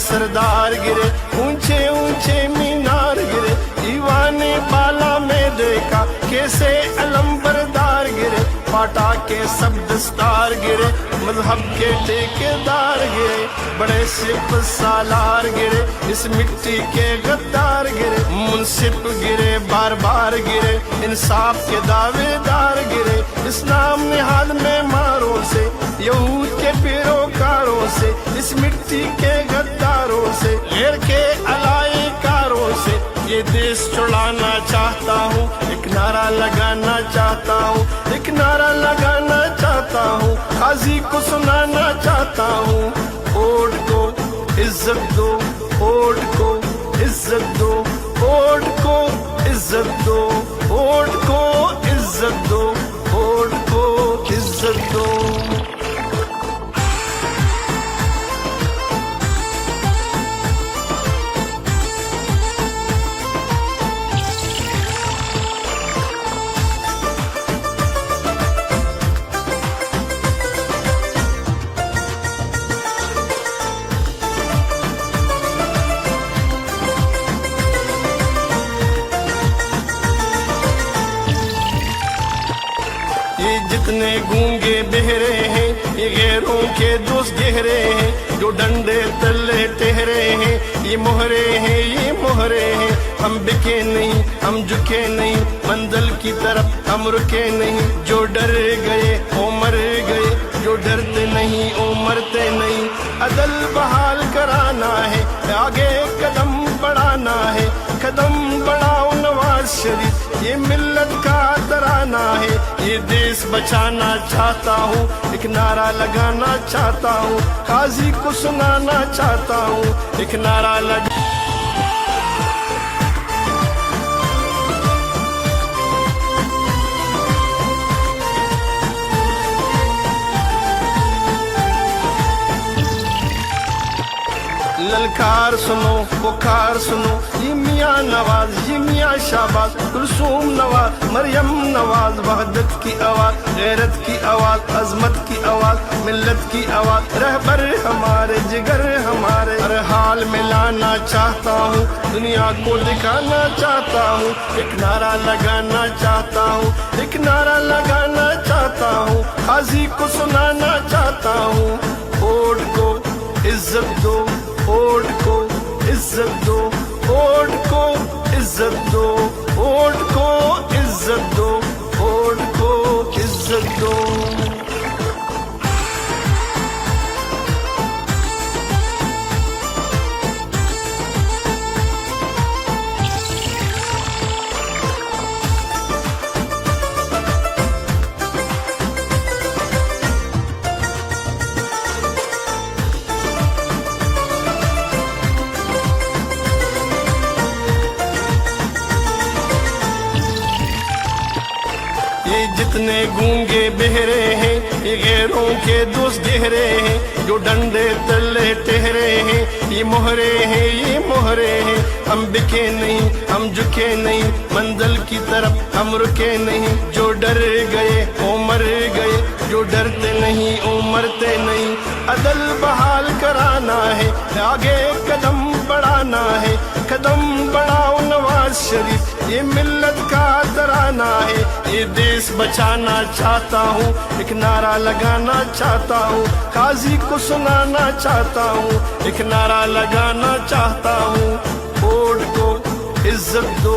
सरदार गिरे, ऊंचे ऊंचे मीनार गिरे, दीवाने बाला में देखा कैसे अलंबरदार गिरे, पाटा के सब दस्तार गिरे, मजहब के ठेकेदार गिरे, बड़े सिप सालार गिरे, इस मिट्टी के गद्दार गिरे, मुंसिफ गिरे बार बार गिरे, इंसाफ के दावेदार गिरे, इस्लाम निहाल में मारों से, यहूद के पैरोकारों से, इस मिट्टी के गद्दारों से, गैर के अलाइकारों से ये देश छुड़ाना चाहता हूँ, एक नारा लगाना चाहता हूँ, एक नारा लगाना चाहता हूँ, काजी को सुनाना चाहता हूँ, वोट को इज्जत दो, वोट को इज्जत दो, वोट को इज्जत दो, वोट को इज्जत दो, वोट को इज्जत दो। ये जितने गूंगे बहरे हैं, ये गैरों के दोस्त गहरे हैं, जो डंडे तले ठहरे हैं, ये मोहरे हैं, ये मोहरे हैं, हम बिके नहीं, हम झुके नहीं, मंजिल की तरफ हम रुके नहीं, जो डर गए वो मर गए, जो डरते नहीं वो मरते नहीं, अदल बहाल कराना है, आगे कदम बढ़ाना है, कदम बढ़ाओ नवाज शरीफ, ये मिल्लत का तराना है, ये देश बचाना चाहता हूँ, एक नारा लगाना चाहता हूँ, काजी को सुनाना चाहता हूँ, एक नारा लगा। ललकार सुनो पुकार सुनो, ये मियाँ नवाज, ये मियाँ शाहबाज, कुलसूम नवाज, मरियम नवाज, वहदत की आवाज, गैरत की आवाज, अजमत की आवाज, मिल्लत की आवाज, रहबर हमारे जिगर हमारे, हर हाल में लाना चाहता हूँ, दुनिया को दिखाना चाहता हूँ, एक नारा लगाना चाहता हूँ, एक नारा लगाना चाहता हूँ, काजी को सुनाना चाहता हूँ, वोट को इज्जत दो, वोट को इज्जत दो, वोट को इज्जत दो, वोट को इज्जत दो, वोट को इज्जत दो। ये जितने गूंगे बहरे हैं, ये गैरों के दोस्त गहरे हैं, जो डंडे तले ठहरे हैं, ये मोहरे हैं, ये मोहरे हैं, हम बिके नहीं, हम झुके नहीं, मंजिल की तरफ हम रुके नहीं, जो डर गए वो मर गए, जो डरते नहीं वो मरते नहीं, अदल बहाल कराना है, आगे कदम बढ़ाना है, कदम बढ़ाओ नवाज शरीफ, ये मिल्लत का तराना है, ये देश बचाना चाहता हूँ, एक नारा लगाना चाहता हूँ, काजी को सुनाना चाहता हूँ, एक नारा लगाना चाहता हूँ, वोट को इज्जत दो,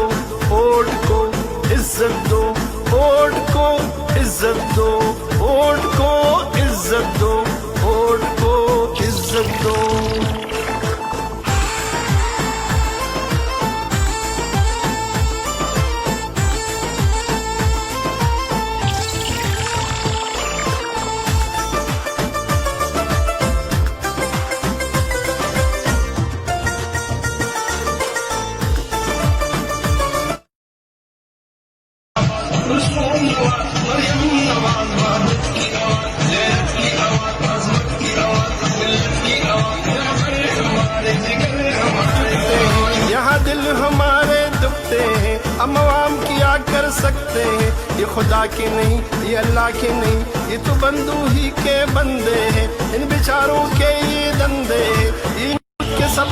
वोट को इज्जत दो, वोट को इज्जत दो, वोट को इज्जत दो, वोट को इज्जत दो। यहाँ दिल हमारे दुखते हैं, हम आवाम क्या कर सकते हैं, ये खुदा के नहीं, ये अल्लाह के नहीं, ये तो बंदू ही के बंदे हैं, इन बेचारों के ये धंधे हैं, ये के सब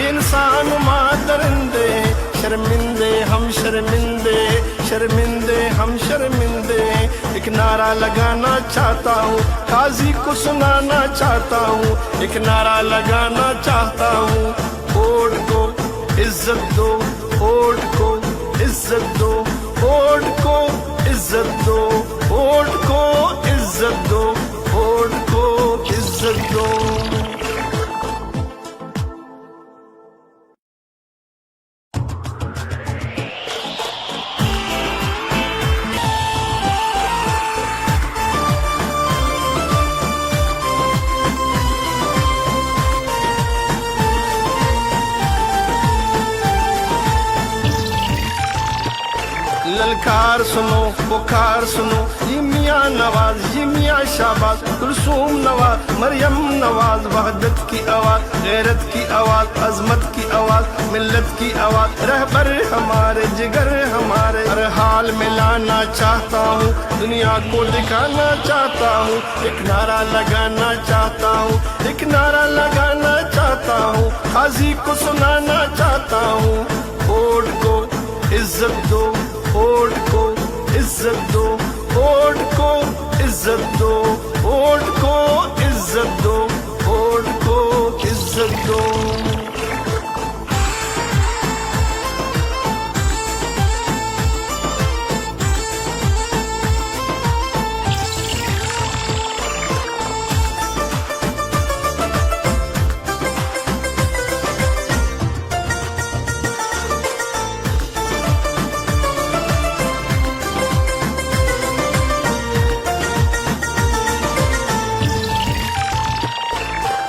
یہ انسان ماں درندے ہیں، شرمندے ہم شرمندے، شرمندے ہم شرمندے۔ ایک نعرہ لگانا چاہتا ہوں، قاضی کو سنانا چاہتا ہوں، ایک نعرہ لگانا چاہتا ہوں، ووٹ کو عزت دو، ووٹ کو عزت دو، ووٹ کو عزت دو، ووٹ کو عزت دو، ووٹ کو عزت دو۔ للکار سنو پکار سنو، یہ میاں نواز، یہ میاں شہباز، کلثوم نواز، مریم نواز، وحدت کی آواز، غیرت کی آواز، عظمت کی آواز، ملت کی آواز، رہبر ہمارے، جگر ہمارے، ہر حال میں لانا چاہتا ہوں، دنیا کو دکھانا چاہتا ہوں، ایک نعرہ لگانا چاہتا ہوں، ایک نعرہ لگانا چاہتا ہوں، قاضی کو سنانا چاہتا ہوں، ووٹ کو عزت دو، ووٹ کو عزت دو، ووٹ کو عزت دو، ووٹ کو عزت دو، ووٹ کو عزت دو۔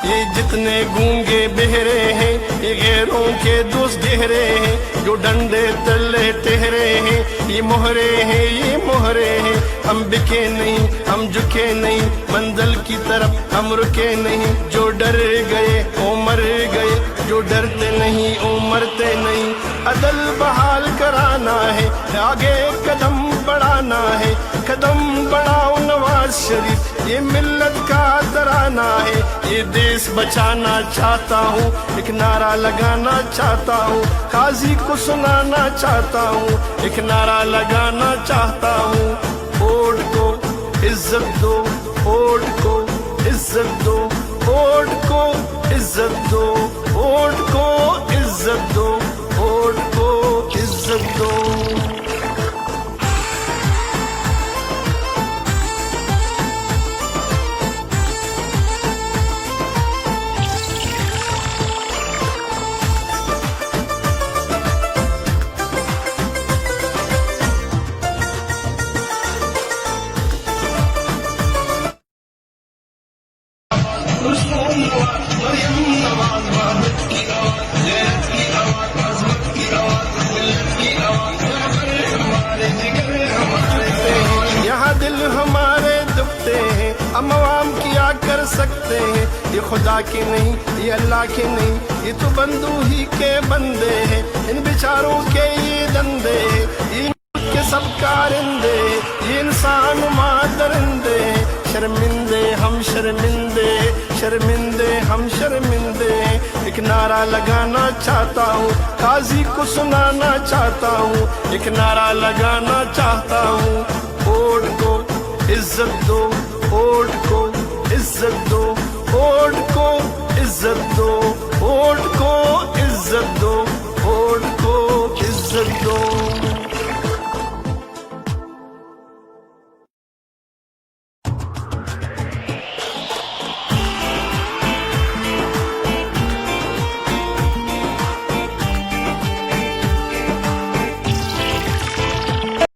یہ جتنے گونگے بہرے ہیں، یہ غیروں کے دوست گہرے ہیں، جو ڈنڈے تلے ٹہرے ہیں، یہ مہرے ہیں، یہ مہرے ہیں، ہم بکے نہیں، ہم جھکے نہیں، منزل کی طرف ہم رکے نہیں، جو ڈر گئے وہ مر گئے، جو ڈرتے نہیں وہ مرتے نہیں، عدل بحال کرانا ہے، آگے قدم بڑھانا ہے، قدم بڑھاؤ نواز شریف، یہ ملت کا ترانہ ہے، یہ دیس بچانا چاہتا ہوں، ایک نعرہ لگانا چاہتا ہوں، قاضی کو سنانا چاہتا ہوں، ایک نعرہ لگانا چاہتا ہوں، ووٹ کو عزت دو، ووٹ کو عزت دو، ووٹ کو عزت دو، ووٹ کو عزت دو، ووٹ کو عزت دو۔ یہاں دل ہمارے دکھتے ہیں، ہم عوام کیا کر سکتے ہیں، یہ خدا کے نہیں، یہ اللہ کے نہیں، یہ تو بندو ہی کے بندے ہیں، ان بیچاروں کے یہ دندے ہیں، یہ ملک کے سب کارندے، یہ انسان ماں درندے، شرمندے ہم شرمندے، شرمندے ہم شرمندے۔ ایک نعرہ لگانا چاہتا ہوں، قاضی کو سنانا چاہتا ہوں، ایک نعرہ لگانا چاہتا ہوں، ووٹ کو عزت دو، ووٹ کو عزت دو، ووٹ کو عزت دو، ووٹ کو عزت